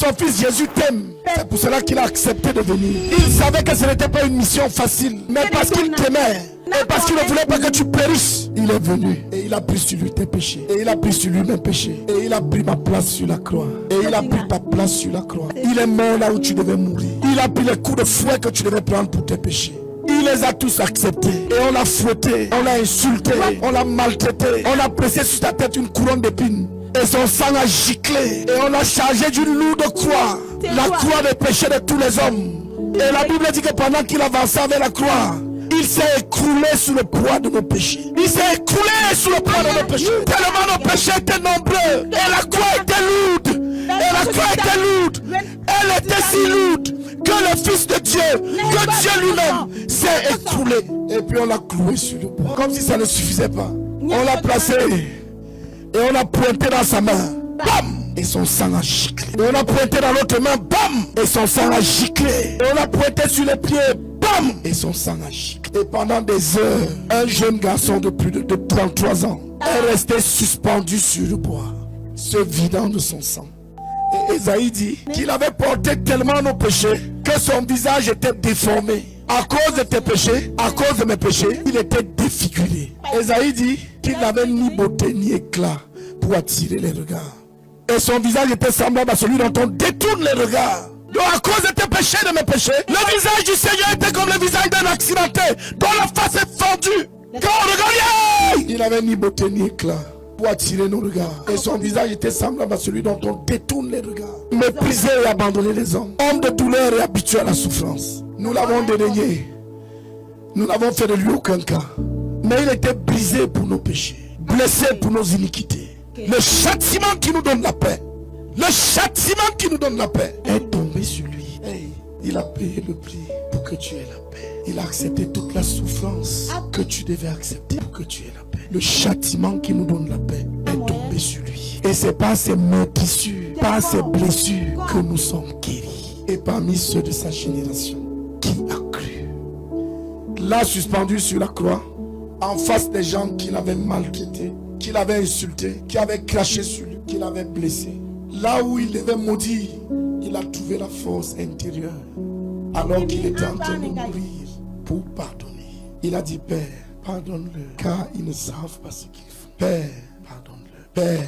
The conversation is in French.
son fils Jésus t'aime. C'est pour cela qu'il a accepté de venir. Il savait que ce n'était pas une mission facile. Mais parce qu'il t'aimait, et parce qu'il ne voulait pas que tu périsses, il est venu. Et il a pris sur lui tes péchés. Et il a pris sur lui mes péchés. Et il a pris ma place sur la croix. Et il a pris ta place sur la croix. Il est mort là où tu devais mourir. Il a pris les coups de fouet que tu devais prendre pour tes péchés. Il les a tous acceptés. Et on l'a fouetté, on l'a insulté, on l'a maltraité. On a pressé sur ta tête une couronne d'épines. Et son sang a giclé. Et on l'a chargé d'une lourde croix. La croix des péchés de tous les hommes. Et la Bible dit que pendant qu'il avançait avec la croix, il s'est écroulé sous le poids de nos péchés. Il s'est écroulé sous le poids de nos péchés. Tellement nos péchés étaient nombreux. Et la croix était lourde. Et la croix était lourde. Elle était si lourde que le Fils de Dieu, que Dieu lui-même, s'est écroulé. Et puis on l'a cloué sur le bois. Comme si ça ne suffisait pas. On l'a placé. Et on l'a pointé dans sa main. Bam! Et son sang a giclé. Et on l'a pointé dans l'autre main. Bam! Et son sang a giclé. Et on l'a pointé sur les pieds. Bam! Et son sang a giclé. Et pendant des heures, un jeune garçon de plus de 33 ans est resté suspendu sur le bois, se vidant de son sang. Et Ésaïe dit qu'il avait porté tellement nos péchés que son visage était déformé. À cause de tes péchés, à cause de mes péchés, il était défiguré. Ésaïe dit qu'il n'avait ni beauté ni éclat pour attirer les regards. Et son visage était semblable à celui dont on détourne les regards. Donc à cause de tes péchés, de mes péchés, le visage du Seigneur était comme le visage d'un accidenté dont la face est fendue. Quand on regardait, il n'avait ni beauté ni éclat pour attirer nos regards. Et son visage était semblable à celui dont on détourne les regards. Méprisé et abandonné les hommes. Homme de douleur et habitué à la souffrance. Nous l'avons dédaigné. Nous n'avons fait de lui aucun cas. Mais il était brisé pour nos péchés, blessé pour nos iniquités. Le châtiment qui nous donne la paix, le châtiment qui nous donne la paix est tombé sur lui. Hey, il a payé le prix pour que tu aies la paix. Il a accepté toute la souffrance que tu devais accepter pour que tu aies la paix. Le châtiment qui nous donne la paix est tombé sur lui. Et c'est par ses meurtrissures, par ses blessures que nous sommes guéris. Et parmi ceux de sa génération, qui a cru? Là, suspendu sur la croix, en face des gens qui l'avaient maltraité, qui l'avaient insulté, qui avaient craché sur lui, qui l'avaient blessé. Là où il devait maudire, il a trouvé la force intérieure. Alors qu'il était en train de mourir pour pardonner. Il a dit, Père, pardonne-le, car ils ne savent pas ce qu'ils font. Père, pardonne-le. Père,